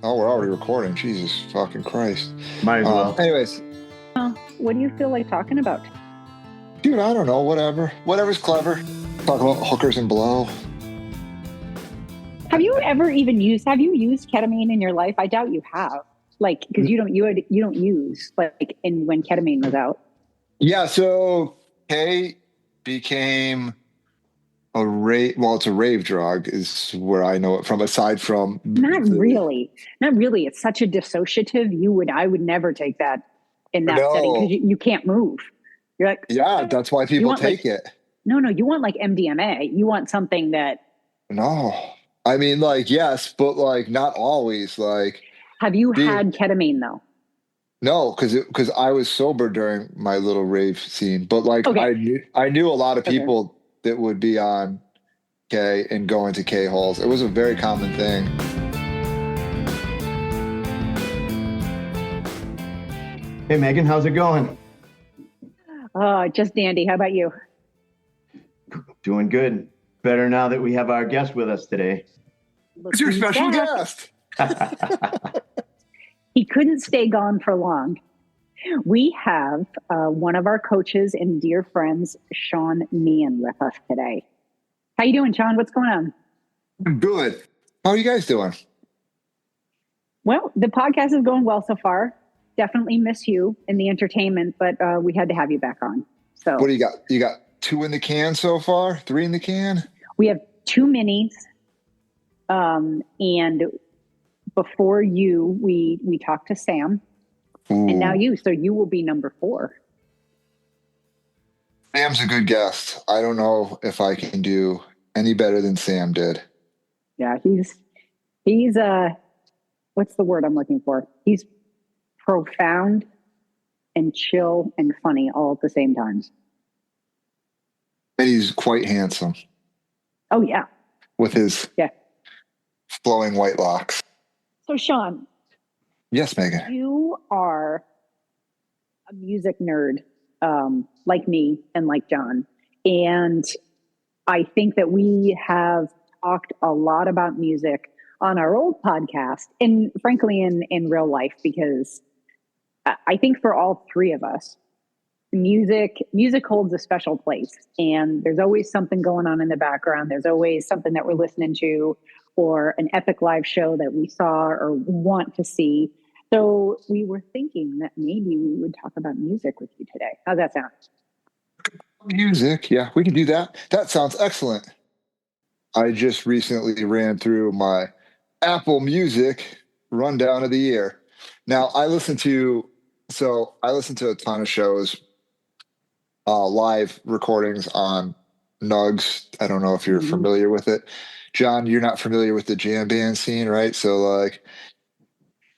Oh, we're already recording. Jesus fucking Christ. Might as well. Anyways. What do you feel like talking about? Dude, I don't know. Whatever's clever. Talk about hookers and blow. Have you used ketamine in your life? I doubt you have. Like, because you don't use like when ketamine was out. Yeah, so K became a rave. Well, it's a rave drug, is where I know it from. Aside from not really. It's such a dissociative. I would never take that in that setting because you can't move. You're like, yeah, that's why people take it. No, you want like MDMA. You want something that. No, I mean, like, yes, but like not always. Like, have you had ketamine though? No, because I was sober during my little rave scene, but like I knew a lot of people that would be on K and go into K holes. It was a very common thing. Hey Megan, how's it going? Just dandy. How about you? Doing good. Better now that we have our guest with us today. It's your special guest. He couldn't stay gone for long. We have one of our coaches and dear friends, Sean Meehan, with us today. How you doing, Sean? What's going on? I'm good. How are you guys doing? Well, the podcast is going well so far. Definitely miss you in the entertainment, but we had to have you back on. So, what do you got? You got 2 in the can so far? 3 in the can? We have 2 minis, and before you, we talked to Sam. Ooh. And now you. So you will be number 4. Sam's a good guest. I don't know if I can do any better than Sam did. Yeah, he's what's the word I'm looking for? He's profound and chill and funny all at the same time. And he's quite handsome. Oh, yeah. With his flowing white locks. So, Sean. Yes, Megan. You are a music nerd like me and like John. And I think that we have talked a lot about music on our old podcast and frankly in real life, because I think for all 3 of us, music holds a special place, and there's always something going on in the background. There's always something that we're listening to, or an epic live show that we saw or want to see. So we were thinking that maybe we would talk about music with you today. How's that sound? Music, yeah, we can do that. That sounds excellent. I just recently ran through my Apple Music rundown of the year. Now, I listen to a ton of shows, live recordings on Nugs. I don't know if you're familiar with it. John, you're not familiar with the jam band scene, right? So like...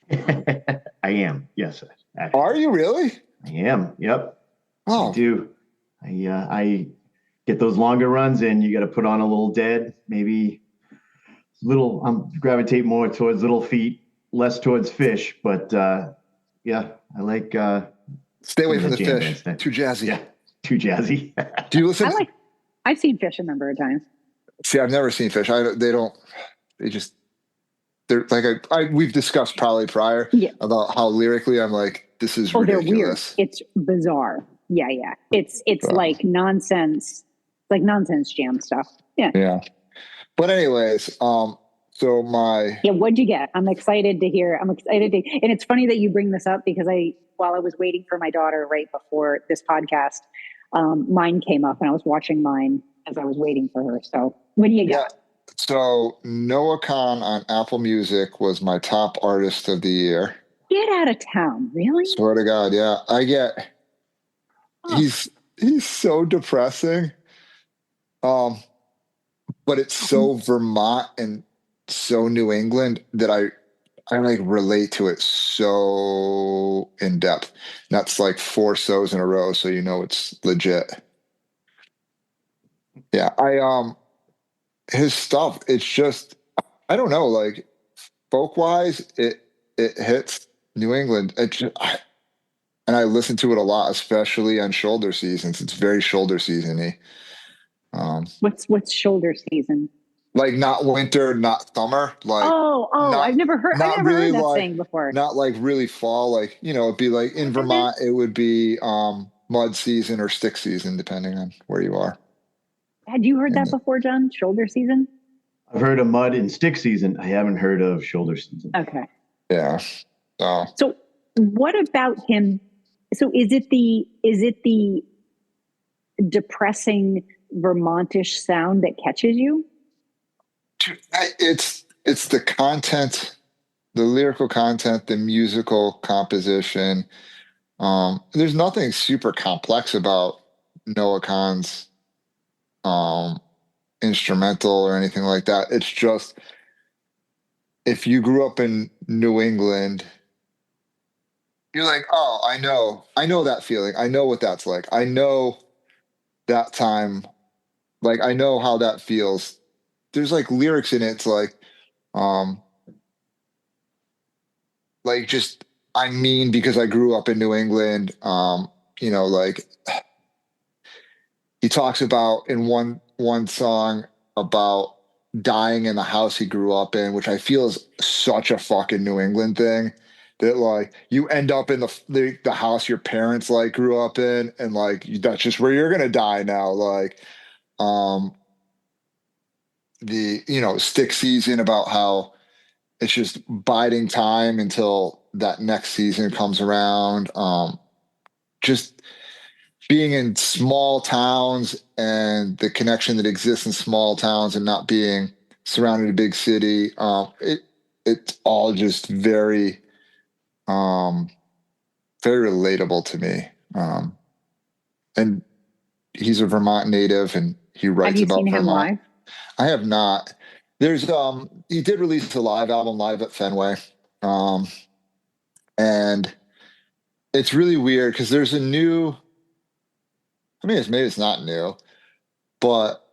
I am, yes. Actually. Are you really? I am, yep. Oh. I do. I get those longer runs in. You got to put on a little dead, maybe gravitate more towards Little Feat, less towards Fish, but yeah, I like... Stay away from the Fish. Too jazzy. Yeah, too jazzy. Do you listen? I've seen Fish a number of times. See, I've never seen Fish. They're like, we've discussed probably prior about how lyrically I'm like, this is ridiculous. They're weird. It's bizarre. Yeah. It's like nonsense, jam stuff. Yeah. Yeah. But anyways, what'd you get? I'm excited to hear. And it's funny that you bring this up, because while I was waiting for my daughter right before this podcast, mine came up and I was watching mine as I was waiting for her. So what do you got? So Noah Khan on Apple Music was my top artist of the year. Get out of town. Really? Swear to God. Yeah. He's so depressing. But it's so Vermont and so New England that I like relate to it so in depth. That's like 4 so's in a row, so you know it's legit. Yeah, his stuff, it's just, I don't know, like folk wise, it hits New England. And I listen to it a lot, especially on shoulder seasons. It's very shoulder season-y. What's shoulder season? like not winter, not summer, like Oh, not I've not never really heard that like saying before. not like really fall. Like it'd be like in What is it? Vermont, it would be mud season or stick season, depending on where you are. Had you heard And that before, John? Shoulder season? I've heard of mud and stick season. I haven't heard of shoulder season. Okay. yeah, so So what about him? So is it the depressing Vermontish sound that catches you? it's the content, the lyrical content, the musical composition. There's nothing super complex about Noah Khan's um, instrumental or anything like that. It's just if you grew up in New England, you're like, oh, I know that feeling. I know what that's like. I know that time. Like, I know how that feels. There's like lyrics in it. It's um, like just, I mean, because I grew up in New England, like he talks about in one song about dying in the house he grew up in, which I feel is such a fucking New England thing. That like you end up in the house your parents like grew up in, and like that's just where you're gonna die now. Like um the stick season about how it's just biding time until that next season comes around. Just being in small towns and the connection that exists in small towns and not being surrounded in a big city. It's all just um, very relatable to me. And he's a Vermont native and he Have writes you seen about him Vermont. live? I have not. There's he did release a live album live at Fenway. Um, and it's really weird because there's a new, I mean, maybe it's not new, but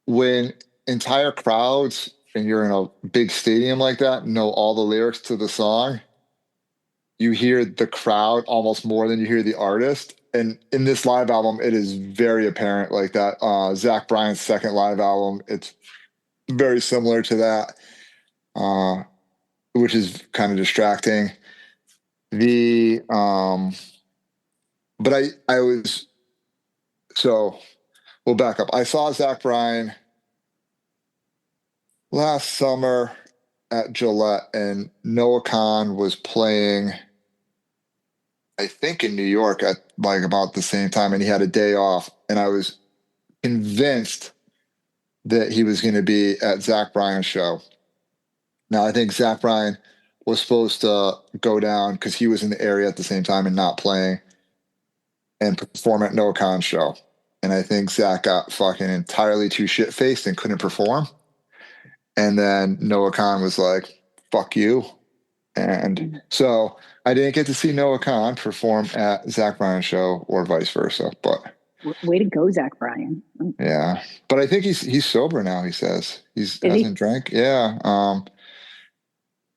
when entire crowds and you're in a big stadium like that know all the lyrics to the song, you hear the crowd almost more than you hear the artist. And in this live album, it is very apparent like that. Zach Bryan's second live album, it's very similar to that, which is kind of distracting. The but I was so we'll back up. I saw Zach Bryan last summer at Gillette, and Noah Khan was playing, I think, in New York at like about the same time, and he had a day off. And I was convinced that he was going to be at Zach Bryan's show. Now, I think Zach Bryan was supposed to go down because he was in the area at the same time and not playing and perform at Noah Khan's show. And I think Zach got fucking entirely too shit faced and couldn't perform. And then Noah Khan was like, fuck you. And so I didn't get to see Noah Khan perform at Zach Bryan's show or vice versa. But Way to go, Zach Bryan. yeah. But I think he's sober now, he says. He's Is he? hasn't drank. Yeah.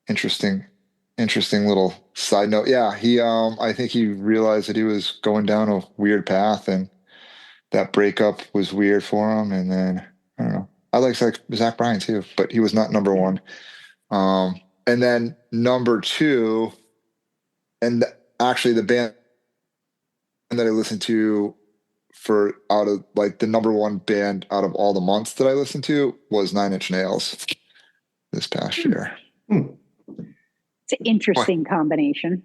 Interesting little side note. Yeah, he I think he realized that he was going down a weird path and that breakup was weird for him. And then I don't know. I like Zach Bryan too, but he was not number one. And then number two, and actually the band that I listened to for out of like the number one band out of all the months that I listened to was Nine Inch Nails this past year. It's an interesting combination.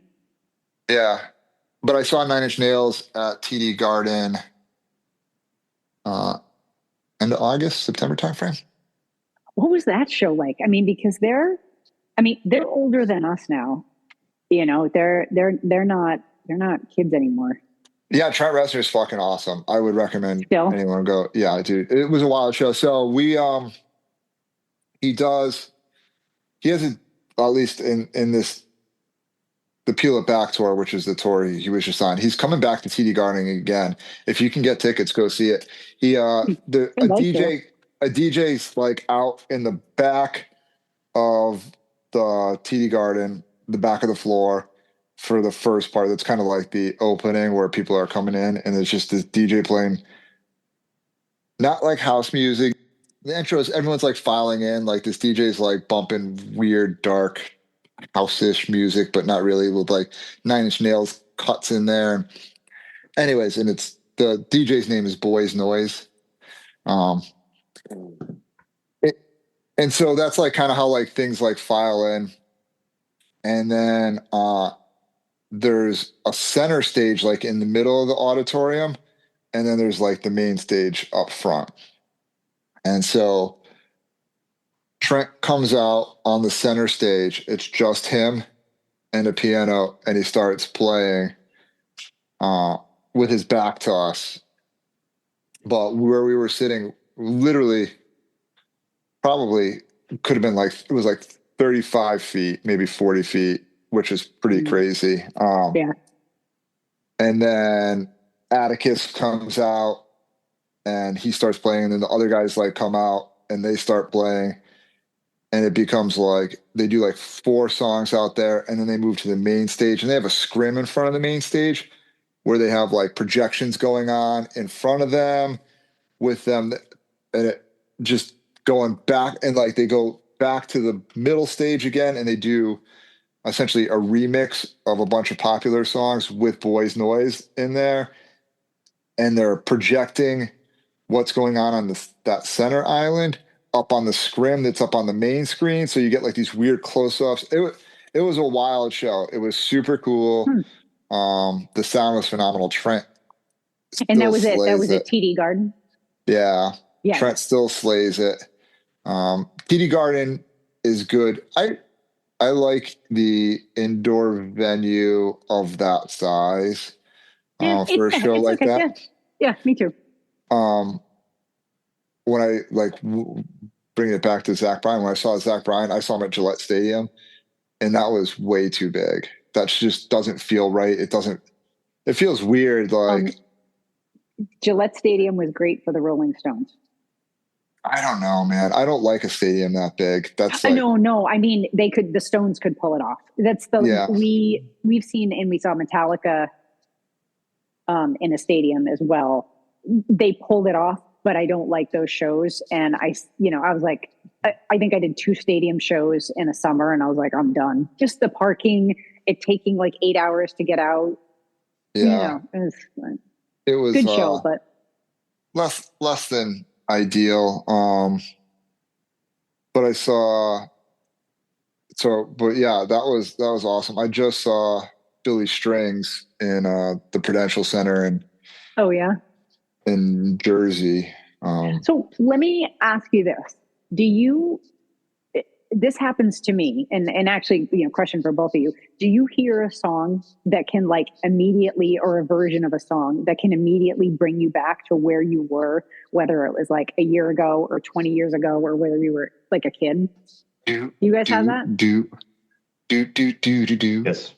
Yeah. But I saw Nine Inch Nails at TD Garden end of August, September timeframe. What was that show like? I mean, because they're older than us now. You know, they're not kids anymore. Yeah, Trent Reznor is fucking awesome. I would recommend Still? anyone go. Yeah, dude, it was a wild show. So we he has a, at least in this the Peel It Back tour, which is the tour he was just on. He's coming back to TD Garden again. If you can get tickets, go see it. He a DJ's like out in the back of the TD Garden, the back of the floor for the first part. That's kind of like the opening where people are coming in, and it's just this DJ playing not like house music, the intro is everyone's like filing in, like this DJ's like bumping weird, dark, house-ish music, but not really, with like Nine Inch Nails cuts in there. Anyways, and it's the DJ's name is Boys Noise. Um, it, and so that's like kind of how like things like file in, and then there's a center stage like in the middle of the auditorium, and then there's like the main stage up front. And so Trent comes out on the center stage. It's just him and a piano, and he starts playing with his back to us. But where we were sitting, literally, probably could have been like, it was like 35 feet, maybe 40 feet, which is pretty crazy. Yeah. And then Atticus comes out and he starts playing, and then the other guys like come out and they start playing, and it becomes like they do like 4 songs out there, and then they move to the main stage, and they have a scrim in front of the main stage where they have like projections going on in front of them with them, and it just going back, and like they go back to the middle stage again, and they do essentially a remix of a bunch of popular songs with Boys Noise in there, and they're projecting what's going on that center island up on the scrim that's up on the main screen. So you get like these weird close-ups. It was a wild show. It was super cool. The sound was phenomenal. Trent, and that was it. That was at TD Garden. Yeah. Yeah. Trent still slays it. TD Garden is good. I like the indoor venue of that size for a show like that. Yeah, me too. When I like bring it back to Zach Bryan, when I saw Zach Bryan, I saw him at Gillette Stadium, and that was way too big. That just doesn't feel right. It feels weird. Like Gillette Stadium was great for the Rolling Stones. I don't know, man. I don't like a stadium that big. That's like, no. I mean, the Stones could pull it off. That's we've seen, and we saw Metallica in a stadium as well. They pulled it off, but I don't like those shows. And I was like, I think I did 2 stadium shows in a summer, and I was like, I'm done. Just the parking, it taking like 8 hours to get out. Yeah, it was good show, but less than ideal. But I saw. But yeah, that was awesome. I just saw Billy Strings in the Prudential Center in Jersey. So let me ask you this: this happens to me, and actually, question for both of you: do you hear a song that can like immediately, or a version of a song that can immediately bring you back to where you were, whether it was like a year ago or 20 years ago, or whether you were like a kid? You guys have that? Yes.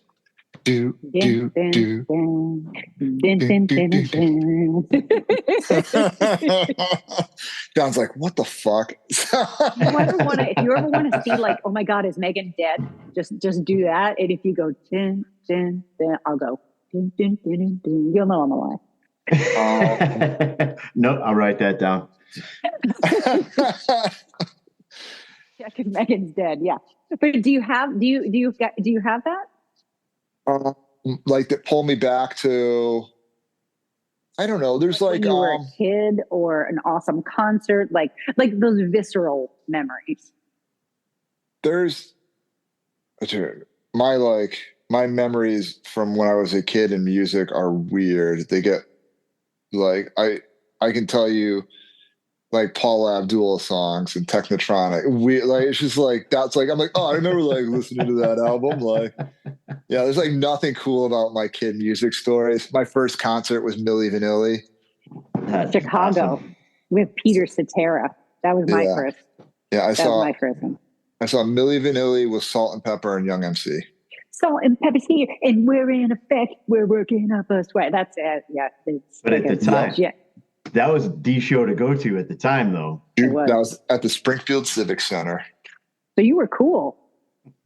John's like, what the fuck? If you ever want to see like, oh my God, is Meghan dead? Just do that. And if you go, din, din, din, I'll go, din, din, din, din. You'll know I'm alive. No, I'll write that down. Yeah, because Meghan's dead. Yeah, but do you have that? Like that pull me back to, I don't know. There's like when you were a kid, or an awesome concert, like those visceral memories. There's my memories from when I was a kid in music are weird. They get like I can tell you like Paula Abdul songs and Technotronic. It's just like that's like I'm like, oh, I remember like listening to that album. Like, yeah, there's like nothing cool about my kid music stories. My first concert was Milli Vanilli. Chicago with Peter Cetera. That was my first. Yeah, I saw my first one. I saw Milli Vanilli with Salt and Pepper and Young MC. Salt and Pepper's here, and we're in effect. We're working up a sweat. That's it. Yeah. But at the time, that was the show to go to at the time, though. Dude, that was at the Springfield Civic Center. So you were cool.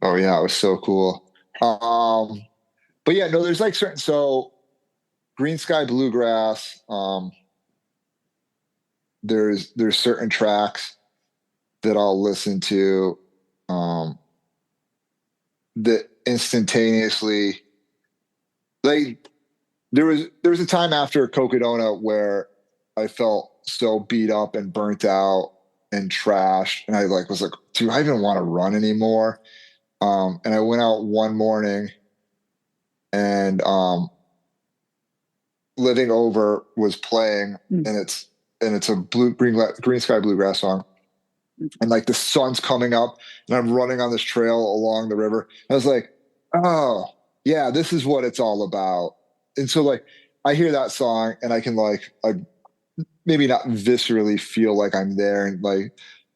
Oh yeah, it was so cool. But yeah, no, there's like certain Green Sky Bluegrass. There's certain tracks. that I'll listen to that instantaneously, like there was a time after Cocodona where I felt so beat up and burnt out and trashed, and I like was like, do I even want to run anymore? And I went out one morning, and Living Over was playing, and it's a green sky bluegrass song, and like the sun's coming up, and I'm running on this trail along the river. I was like, oh yeah, this is what it's all about. And so like I hear that song, and I can like maybe not viscerally feel like I'm there, and like,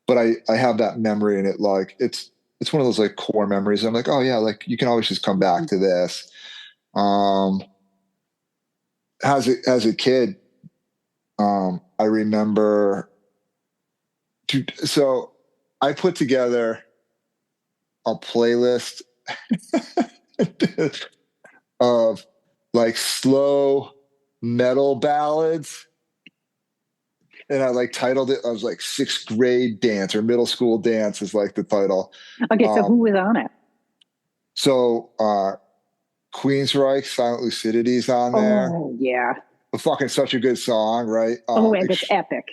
but I have that memory, and it like it's one of those like core memories. I'm like, oh yeah, like you can always just come back to this. As a kid, I remember. So I put together a playlist of like slow metal ballads, and I like titled it. I was like sixth grade dance or middle school dance is like the title. Okay, so who was on it? So Queensryche, Silent Lucidity's on there. Oh yeah, Fucking such a good song, right? It's epic.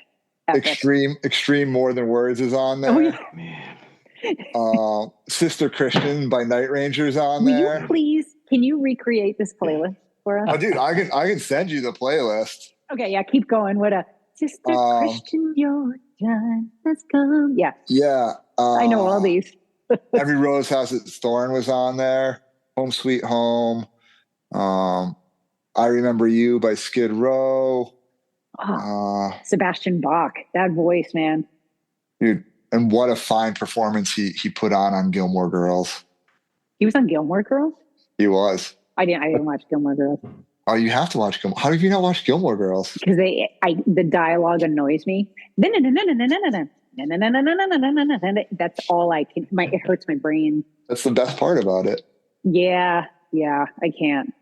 Extreme More Than Words is on there. Oh yeah, Man. Sister Christian by Night Ranger's on Will there. you please? Can you recreate this playlist for us? Oh, dude, I can send you the playlist. Okay, yeah, keep going. What a Sister Christian, your time has come. Yeah, yeah. I know all these. Every Rose Has Its Thorn was on there. Home Sweet Home. I Remember You by Skid Row. Sebastian Bach, that voice, man. Dude, and what a fine performance he put on Gilmore Girls. He was on Gilmore Girls? He was. I didn't watch Gilmore Girls. Oh, you have to watch Gilmore. How have you not watched Gilmore Girls? Because the dialogue annoys me. That's all I can. It hurts my brain. That's the best part about it. Yeah, I can't.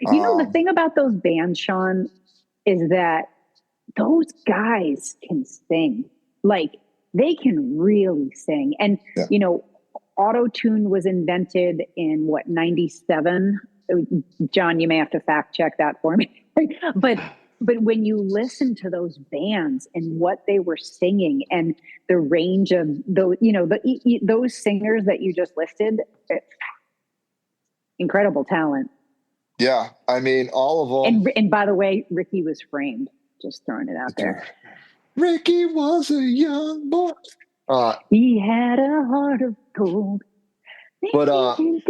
You know, the thing about those bands, Sean, is that those guys can sing. Like, they can really sing. And, you know, auto-tune was invented in, 97? John, you may have to fact check that for me. But when you listen to those bands and what they were singing and the range of those, you know, those singers that you just listed, incredible talent. Yeah, I mean, all of them. And by the way, Ricky was framed. Just throwing it out there. Ricky was a young boy. He had a heart of gold. But I'm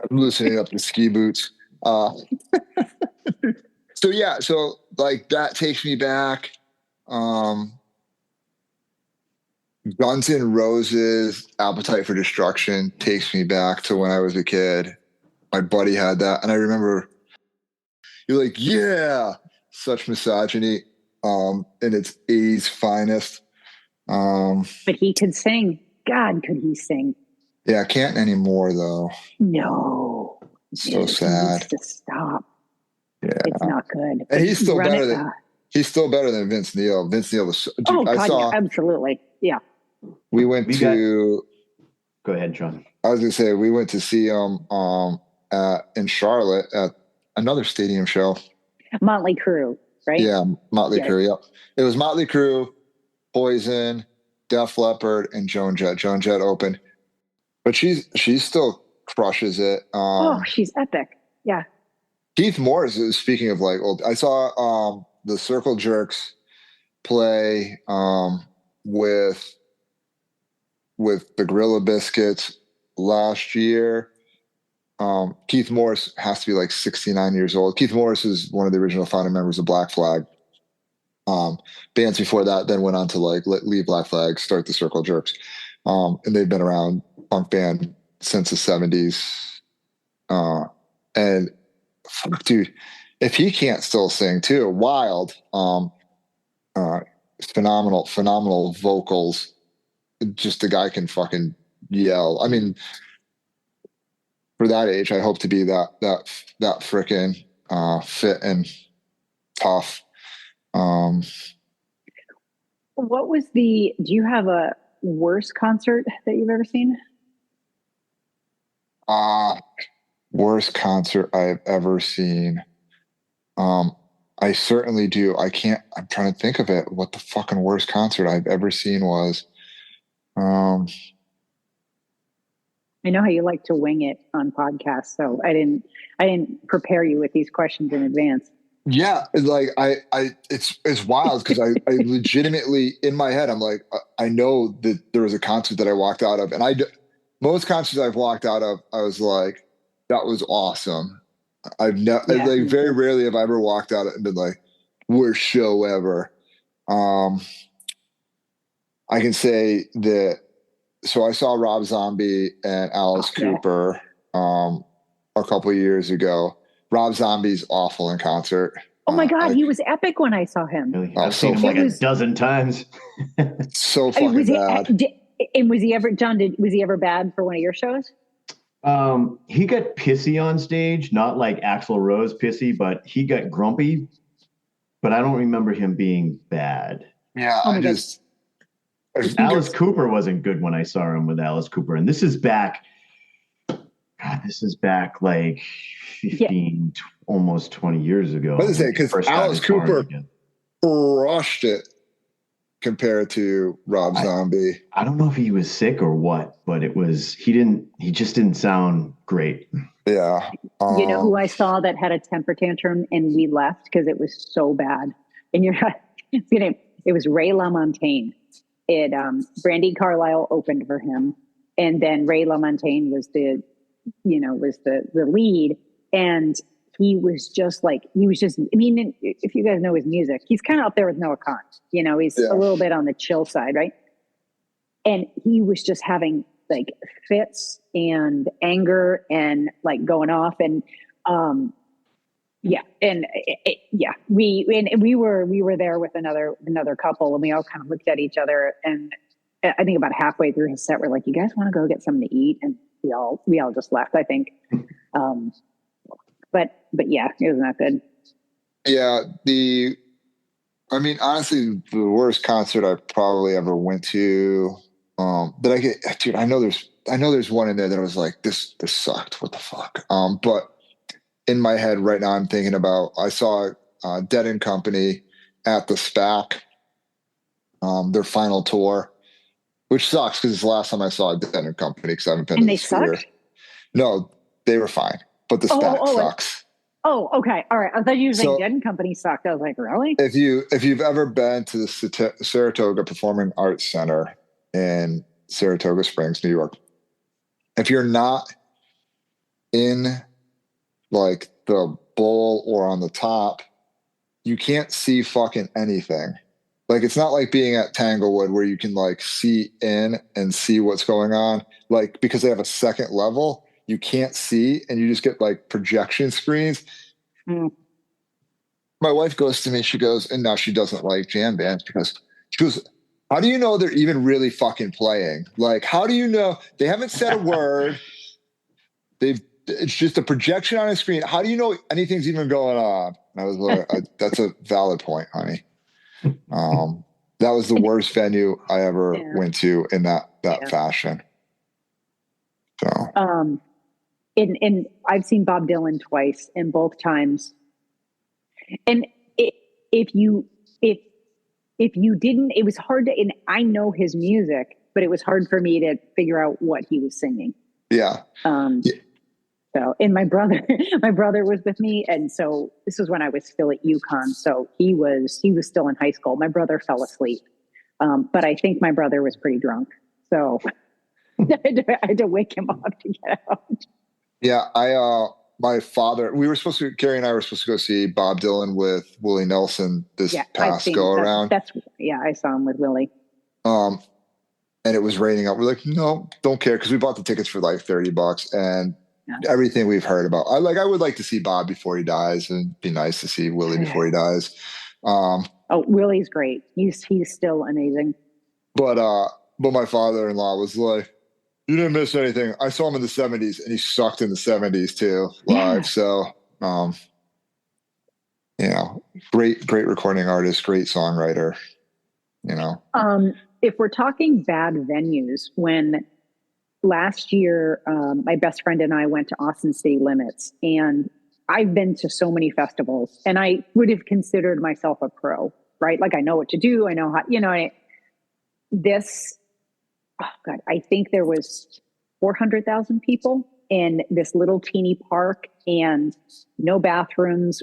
loosening up the ski boots. So like that takes me back. Guns N' Roses, Appetite for Destruction takes me back to when I was a kid. My buddy had that, and I remember you're like, yeah, such misogyny in its 80s finest. But he could sing. God, could he sing? Yeah, can't anymore though. No, so sad. He needs to stop. Yeah, it's not good. And he's still better than Vince Neil. Vince Neil was. Dude, absolutely, yeah. We went to. Go ahead, Sean. I was gonna say we went to see him in Charlotte at another stadium show. Motley Crue, right? Yeah, Motley Crue. Yep, it was Motley Crue, Poison, Def Leppard, and Joan Jett. Joan Jett opened, but she still crushes it. She's epic. Yeah. Keith Morris is, speaking of like old. I saw the Circle Jerks play with the Gorilla Biscuits last year. Keith Morris has to be like 69 years old. Keith Morris is one of the original founding members of Black Flag. Bands before that then went on to like leave Black Flag, start the Circle Jerks. And they've been around, punk band, since the 70s. And fuck, dude, if he can't still sing too, wild. Phenomenal vocals. Just the guy can fucking yell. I mean, for that age, I hope to be that frickin' fit and tough. do you have a worst concert that you've ever seen? Worst concert I've ever seen. I certainly do. I'm trying to think of it. What the fucking worst concert I've ever seen was. I know how you like to wing it on podcasts, so I didn't prepare you with these questions in advance. Yeah, like it's wild because I legitimately in my head I'm like I know that there was a concert that I walked out of, and most concerts I've walked out of I was like that was awesome. I've never like very rarely have I ever walked out and been like worst show ever. I can say that. So I saw Rob Zombie and Alice Cooper a couple of years ago. Rob Zombie's awful in concert. Oh my God, he was epic when I saw him. Really? I've seen him like a dozen times. So fucking bad. And was he ever, John, was he ever bad for one of your shows? He got pissy on stage, not like Axl Rose pissy, but he got grumpy. But I don't remember him being bad. Yeah, Alice Cooper wasn't good when I saw him with Alice Cooper. And this is back like 15, almost 20 years ago. What is it? Because Alice Cooper crushed it compared to Rob Zombie. I don't know if he was sick or what, but he just didn't sound great. Yeah. You know who I saw that had a temper tantrum and we left because it was so bad. And it was Ray LaMontagne. Brandy Carlisle opened for him, and then Ray LaMontagne was the lead, and he was just, I mean, if you guys know his music, he's kind of up there with Noah Kahn, he's a little bit on the chill side, right? And he was just having like fits and anger and like going off, and we were there with another couple, and we all kind of looked at each other, and I think about halfway through his set, we're like, "You guys want to go get something to eat?" And we all just left, I think. But yeah, it was not good. Yeah, honestly, the worst concert I probably ever went to. Dude, I know there's one in there that I was like, this sucked. What the fuck? But in my head right now, I'm thinking about, I saw Dead and Company at the SPAC, their final tour, which sucks because it's the last time I saw Dead and Company because I haven't been to this year. No, they were fine, but the SPAC sucks. Oh, okay. All right. I thought you were saying Dead and Company sucked. I was like, really? If you've ever been to the Saratoga Performing Arts Center in Saratoga Springs, New York, if you're not in like the bowl or on the top, you can't see fucking anything. Like, it's not like being at Tanglewood where you can like see in and see what's going on. Like, because they have a second level, you can't see, and you just get like projection screens. My wife goes to me, she goes, and now she doesn't like jam bands because she goes, how do you know they're even really fucking playing? Like, how do you know they haven't said a word? It's just a projection on a screen. How do you know anything's even going on? And I was like, that's a valid point, honey. That was the worst venue I ever went to in that fashion. So, and I've seen Bob Dylan twice, and both times. And if you didn't, it was hard to. And I know his music, but it was hard for me to figure out what he was singing. Yeah. So, and my brother was with me. And so this was when I was still at UConn. So he was still in high school. My brother fell asleep. But I think my brother was pretty drunk. So I had to wake him up to get out. Yeah. My father, Carrie and I were supposed to go see Bob Dylan with Willie Nelson this past go around. I saw him with Willie. And it was raining out. We're like, no, don't care. Cause we bought the tickets for like $30 and everything we've heard about. I would like to see Bob before he dies, and it'd be nice to see Willie before he dies. Willie's great. He's still amazing. But my father-in-law was like, you didn't miss anything. I saw him in the 70s, and he sucked in the 70s too, live. So, great recording artist, great songwriter. you know? If we're talking bad venues, when last year, my best friend and I went to Austin City Limits, and I've been to so many festivals, and I would have considered myself a pro, right? Like I know what to do. I know how, oh God, I think there was 400,000 people in this little teeny park, and no bathrooms,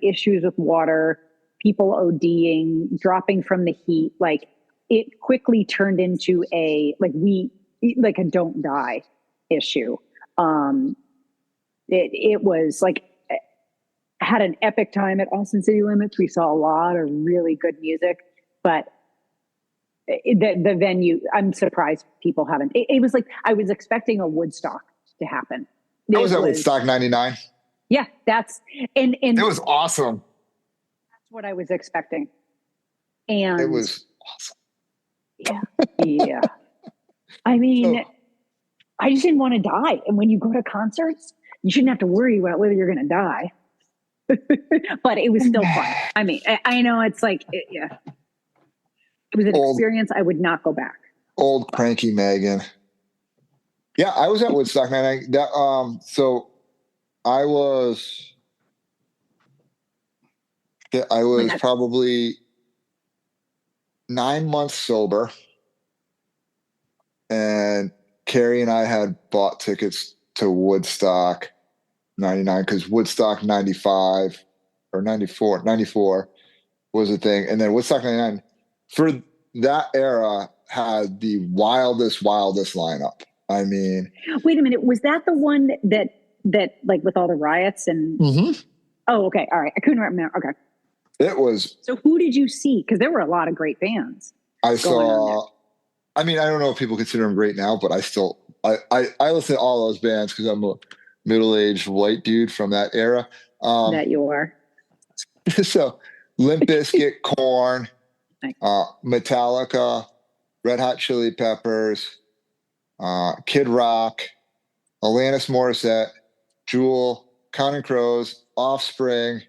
issues with water, people ODing, dropping from the heat. Like it quickly turned into a don't die issue. It was like, had an epic time at Austin City Limits. We saw a lot of really good music, but the venue, I'm surprised people haven't. It was like, I was expecting a Woodstock to happen. I was at Woodstock 99. Yeah, and it was awesome. That's what I was expecting. And it was awesome. Yeah. I mean, I just didn't want to die. And when you go to concerts, you shouldn't have to worry about whether you're going to die. But it was still fun. I mean, I know it's like, yeah. It was an experience I would not go back. Old cranky Megan. Yeah, I was at Woodstock 99. So I was probably 9 months sober, and Carrie and I had bought tickets to Woodstock 99 because Woodstock 95 or 94 was a thing. And then Woodstock 99 for that era had the wildest lineup. I mean, wait a minute. Was that the one that like with all the riots and, Oh, okay. All right. I couldn't remember. Okay. It was. So who did you see? Cause there were a lot of great bands. I saw, I mean, I don't know if people consider them great now, but I listen to all those bands because I'm a middle-aged white dude from that era. That you are. So Limp Bizkit, Korn, Metallica, Red Hot Chili Peppers, Kid Rock, Alanis Morissette, Jewel, Counting Crows, Offspring.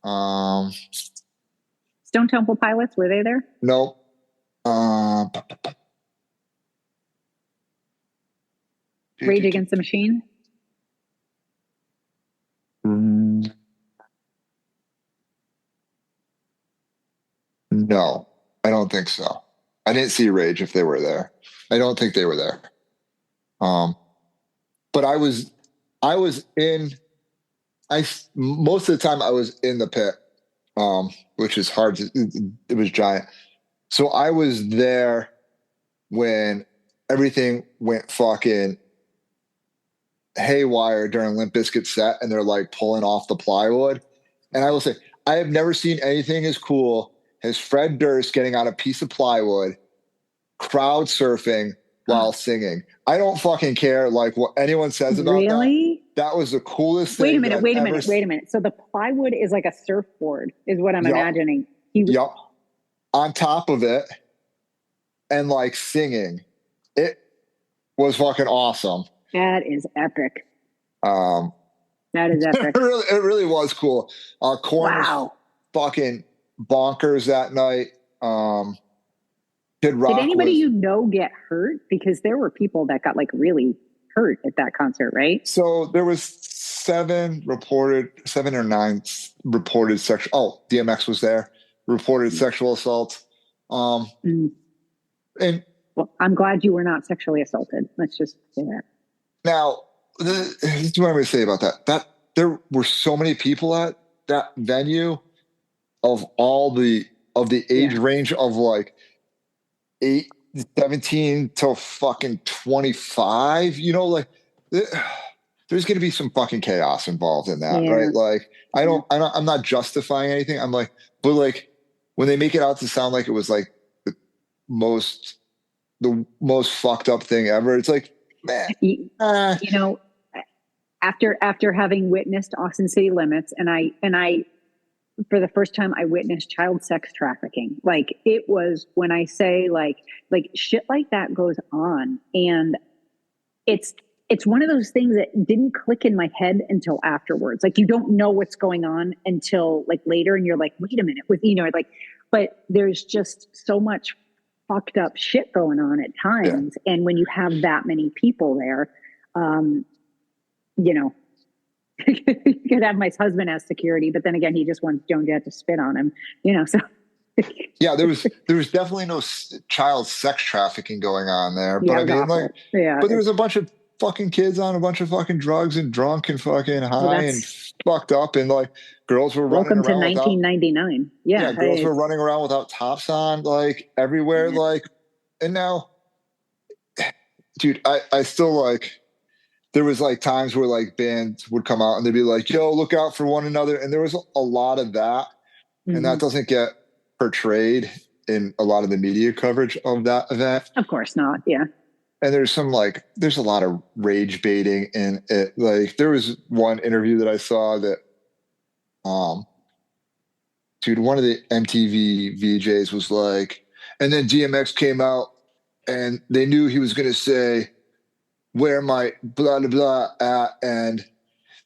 Stone Temple Pilots, were they there? Nope. Rage Against the Machine? No, I don't think so. I didn't see Rage if they were there. I don't think they were there. But most of the time I was in the pit, which is hard it was giant. So I was there when everything went fucking haywire during Limp Bizkit's set, and they're like pulling off the plywood. And I will say, I have never seen anything as cool as Fred Durst getting on a piece of plywood, crowd surfing while singing. I don't fucking care like what anyone says about that. That was the coolest thing. Wait a minute. So the plywood is like a surfboard, is what I'm imagining. He was on top of it and like singing. It was fucking awesome. That is epic. That is epic. It really was cool. Korn was fucking bonkers that night. Kid Rock. Did anybody get hurt? Because there were people that got like really hurt at that concert, right? So there was 7 or 9 reported sexual. Oh, DMX was there. Reported sexual assault. And well, I'm glad you were not sexually assaulted. Let's just say that. Now, this is what I'm going to say about that. That there were so many people at that venue of the age range of like 17 to fucking 25. Like there's going to be some fucking chaos involved in that, right? Like I'm not justifying anything. I'm like, but like when they make it out to sound like it was like the most fucked up thing ever, it's like, after having witnessed Austin City Limits, and I for the first time I witnessed child sex trafficking. Like it was, when I say like shit like that goes on, and it's one of those things that didn't click in my head until afterwards. Like you don't know what's going on until like later, and you're like, wait a minute, with like but there's just so much fucked up shit going on at times. Yeah. And when you have that many people there, you know, you could have my husband as security, but then again, he just wants Joan Jett to spit on him, you know, so. Yeah, there was definitely no child sex trafficking going on there, but I mean, like, but there was a bunch of fucking kids on a bunch of fucking drugs and drunk and fucking high and fucked up, and like girls were running around. Welcome to 1999. Yeah, girls were running around without tops on, like everywhere, like, and now, dude, I still like. There was like times where like bands would come out and they'd be like, "Yo, look out for one another," and there was a lot of that, and that doesn't get portrayed in a lot of the media coverage of that event. Of course not. Yeah. And there's a lot of rage baiting in it. Like there was one interview that I saw that, dude, one of the MTV VJs was like, and then DMX came out and they knew he was going to say, "Where my blah, blah, blah at?" And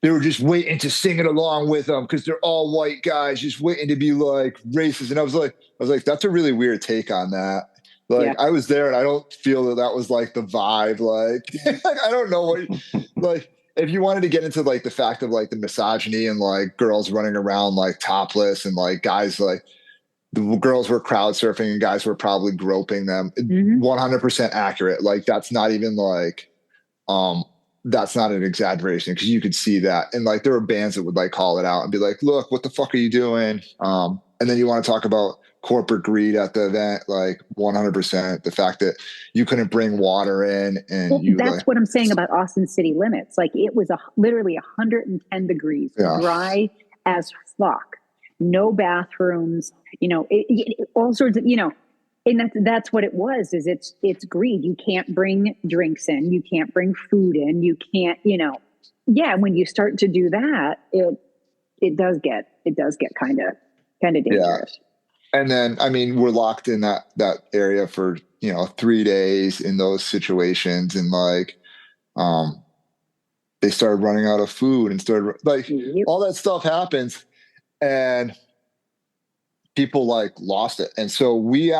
they were just waiting to sing it along with them because they're all white guys just waiting to be like racist. And I was like, that's a really weird take on that. Like I was there and I don't feel that was like the vibe. Like, I don't know what, like if you wanted to get into like the fact of like the misogyny and like girls running around like topless and like guys, like the girls were crowd surfing and guys were probably groping them. 100% accurate. Like that's not even like, that's not an exaggeration because you could see that. And like there were bands that would like call it out and be like, "Look, what the fuck are you doing?" And then you want to talk about corporate greed at the event, like 100%. The fact that you couldn't bring water in, and that's what I'm saying about Austin city limits. Like it was literally 110 degrees, dry as fuck, no bathrooms, you know, all sorts of, you know. And that's what it was, is it's greed. You can't bring drinks in. You can't bring food in. You can't, you know, when you start to do that, it does get kind of dangerous. Yeah. And then, I mean, we're locked in that area for, you know, 3 days in those situations. And like, they started running out of food and started like all that stuff happens and people like lost it. And so we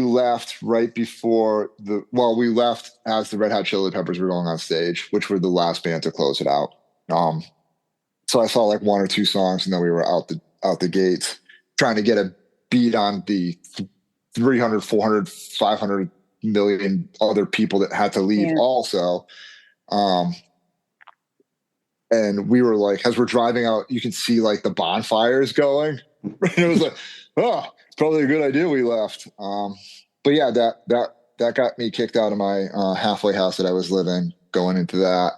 left right before we left as the Red Hot Chili Peppers were going on stage, which were the last band to close it out. So I saw like 1 or 2 songs and then we were out the gates trying to get a beat on the 300, 400, 500 million other people that had to leave also. And we were like, as we're driving out, you can see like the bonfires going. And it was like, oh, it's probably a good idea we left. But yeah, that got me kicked out of my halfway house that I was living going into that.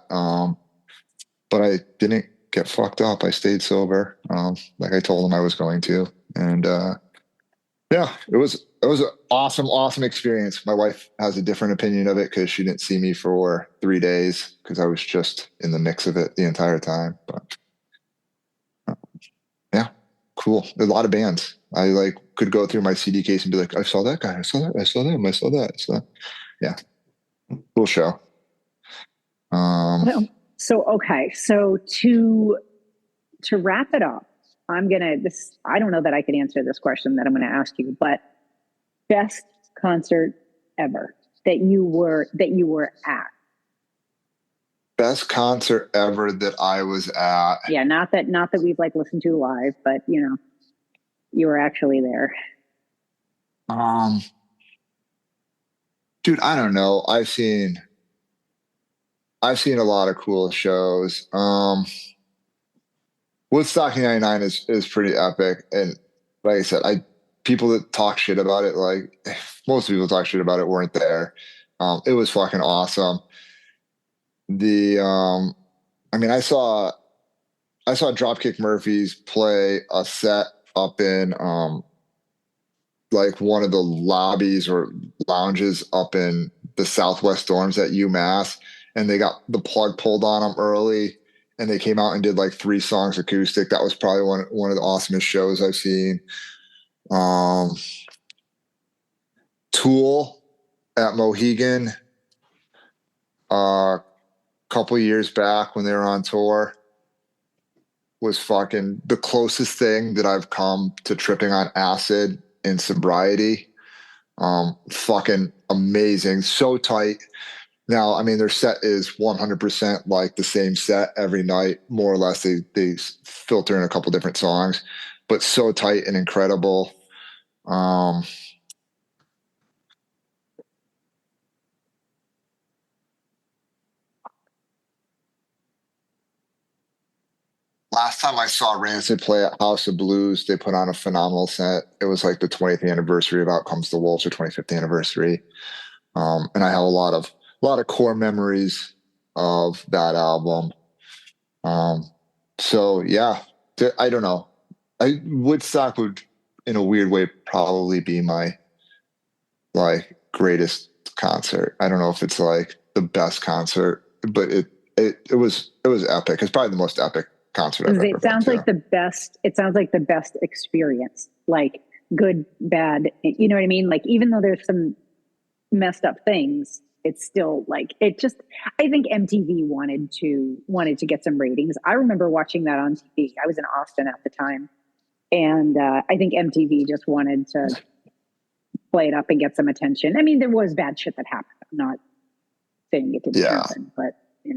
But I didn't get fucked up. I stayed sober, like I told them I was going to. And yeah, it was an awesome experience. My wife has a different opinion of it because she didn't see me for 3 days because I was just in the mix of it the entire time. But yeah, cool. A lot of bands. I like could go through my CD case and be like, I saw that guy. I saw that. I saw them. I saw that. So yeah, cool show. Okay. So to wrap it up, I don't know that I could answer this question that I'm going to ask you, but best concert ever that you were at. Best concert ever that I was at. Yeah, not that we've like listened to live, but you know, you were actually there. Dude, I don't know. I've seen a lot of cool shows. Woodstock 99 is pretty epic. And like I said, people that talk shit about it, like most people talk shit about it, weren't there. It was fucking awesome. I mean, I saw Dropkick Murphys play a set up in like one of the lobbies or lounges up in the Southwest dorms at UMass, and they got the plug pulled on them early, and they came out and did like 3 songs acoustic. That was probably one of the awesomest shows I've seen. Tool at Mohegan a couple years back when they were on tour. was fucking the closest thing that I've come to tripping on acid in sobriety. Fucking amazing. So tight. Now, I mean, their set is 100% like the same set every night, more or less. They filter in a couple different songs, but so tight and incredible. Last time I saw Rancid play at House of Blues, they put on a phenomenal set. It was like the 20th anniversary of Out Comes the Wolves, or 25th anniversary. And I have a lot of core memories of that album. So yeah, I don't know. Woodstock would, in a weird way, probably be my like greatest concert. I don't know if it's like the best concert, but it was epic. It's probably the most epic concert I've ever been to. It sounds like the best experience, like good, bad. You know what I mean? Like, even though there's some messed up things, it's still like, I think MTV wanted to get some ratings. I remember watching that on TV. I was in Austin at the time. And I think MTV just wanted to play it up and get some attention. I mean, there was bad shit that happened. I'm not saying it didn't happen, but you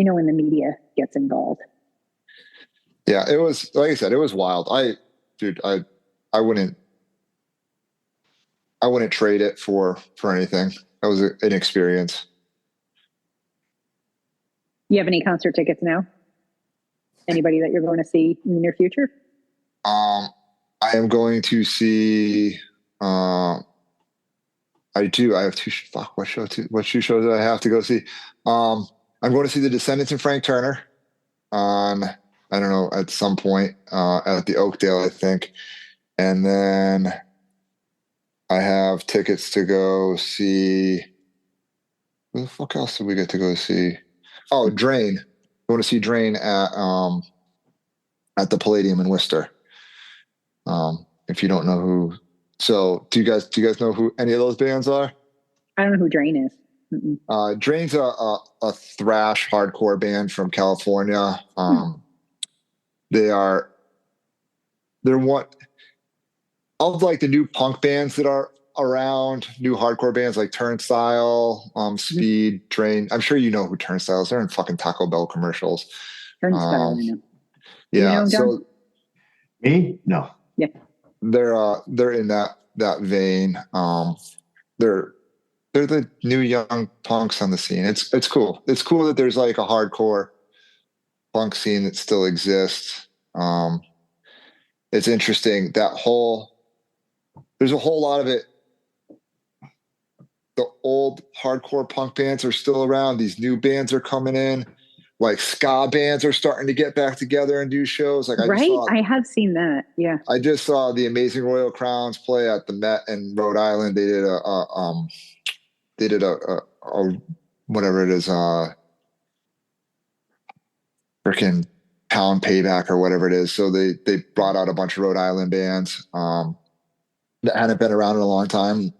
know when the media gets involved. Yeah, it was, like I said, it was wild. I wouldn't trade it for anything. That was an experience. You have any concert tickets now? Anybody that you're going to see in the near future? I am going to see. I do. I have two. Fuck. What two shows do I have to go see? I'm going to see the Descendants and Frank Turner on, I don't know, at some point at the Oakdale, I think, and then I have tickets to go see. Who the fuck else did we get to go see? Oh, Drain. I want to see Drain at the Palladium in Worcester. If you don't know who, so do you guys know who any of those bands are? I don't know who Drain is. Mm-mm. Drain's a thrash hardcore band from California. They're one of like the new punk bands that are around, new hardcore bands like Turnstile, Speed, Drain. I'm sure you know who Turnstile is. They're in fucking Taco Bell commercials. Turnstile, I know. Yeah. You know, so Me? No. Yeah. They're in that vein. They're the new young punks on the scene. It's cool. It's cool that there's like a hardcore punk scene that still exists. It's interesting that there's a whole lot of it. The old hardcore punk bands are still around. These new bands are coming in. Like ska bands are starting to get back together and do shows. Like I have seen that. Yeah. I just saw the Amazing Royal Crowns play at the Met in Rhode Island. They did a whatever it is, freaking Pound Payback or whatever it is. So they brought out a bunch of Rhode Island bands that hadn't been around in a long time.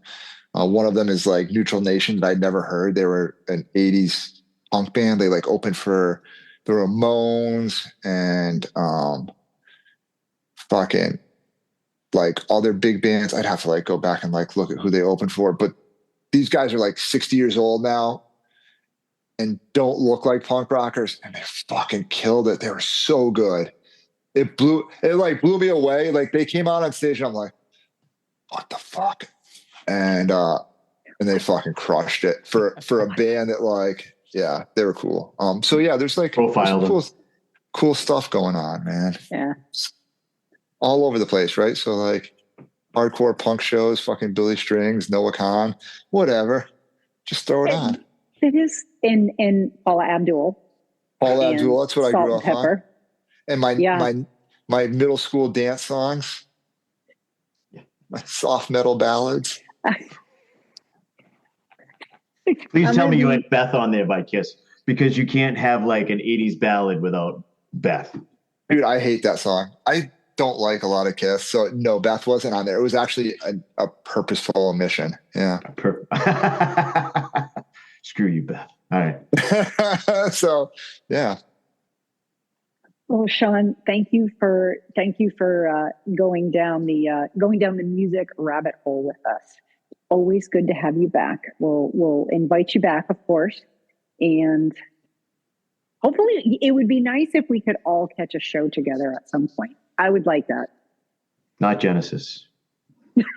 One of them is like Neutral Nation that I'd never heard. They were an 80s punk band. They like opened for the Ramones and fucking like all their big bands. I'd have to like go back and like look at who they opened for. But these guys are like 60 years old now and don't look like punk rockers, and they fucking killed it. They were so good. It blew me away. Like they came out on stage and I'm like, what the fuck? And they fucking crushed it for a band that like, yeah, they were cool. So yeah, there's like cool stuff going on, man. Yeah. All over the place, right? So like hardcore punk shows, fucking Billy Strings, Noah Khan, whatever. Just throw it on. It is in Paula Abdul. Paula Abdul, that's what I grew up on. And my middle school dance songs, my soft metal ballads. Please tell me you had Beth on there by Kiss, because you can't have like an 80s ballad without Beth. Dude, I hate that song. I don't like a lot of Kiss, so no, Beth wasn't on there. It was actually a purposeful omission. Yeah. Screw you, Beth. All right. So, yeah. Oh, Sean, thank you for going down the music rabbit hole with us. Always good to have you back. We'll invite you back, of course, and hopefully it would be nice if we could all catch a show together at some point. I would like that. Not Genesis.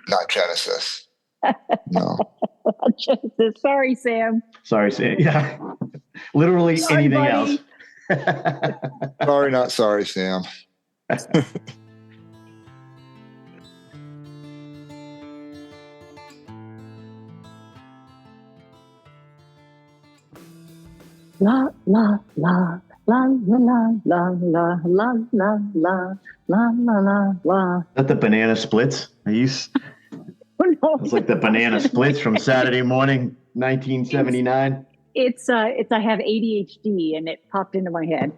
Not Genesis. No. Genesis. Sorry, Sam. Sorry, Sam. Yeah. Literally Sorry, anything buddy. else. Sorry, not sorry, Sam. La la la la la la la la la la la la la. Is that the Banana Splits? No. It's like the Banana Splits from Saturday morning, 1979. It's I have ADHD and it popped into my head.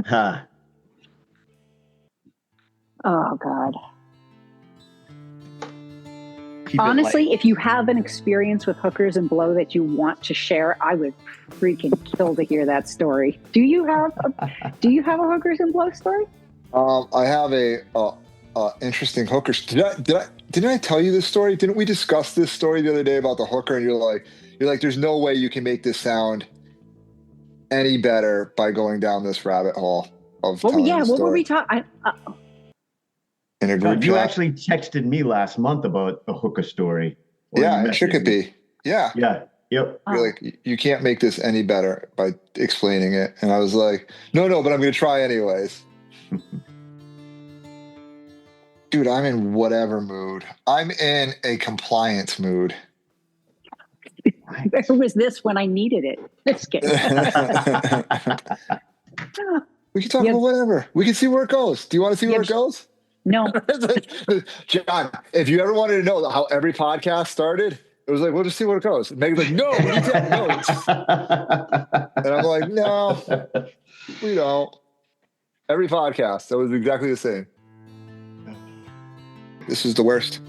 Huh. Oh God. Keep it Honestly, light. if you have an experience with hookers and blow that you want to share, I would freaking kill to hear that story. Do you have a hookers and blow story? I have a interesting hooker. Didn't I tell you this story? Didn't we discuss this story the other day about the hooker? And you're like, there's no way you can make this sound any better by going down this rabbit hole of Well, telling yeah. the What were story we talking? in a group God, you chat. actually texted me last month about the hooker story. Or Yeah, you it should messaged me. be. Yeah. Yeah. Yep. You're like, you can't make this any better by explaining it. And I was like, no, but I'm going to try anyways. Dude, I'm in whatever mood. I'm in a compliance mood. Where was this when I needed it? Just kidding. We can talk Yeah. about whatever. We can see where it goes. Do you want to see where Yeah. it goes? No. John, if you ever wanted to know how every podcast started, it was like, we'll just see where it goes. Megan's like, no, we need to have notes. And I'm like, no, we don't. Every podcast, that was exactly the same. This is the worst.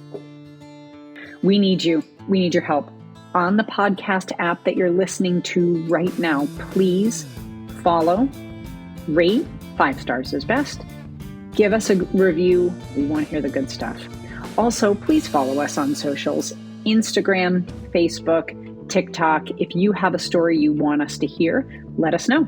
We need you. We need your help. On the podcast app that you're listening to right now, please follow, rate, 5 stars is best. Give us a review. We want to hear the good stuff. Also, please follow us on socials, Instagram, Facebook, TikTok. If you have a story you want us to hear, let us know.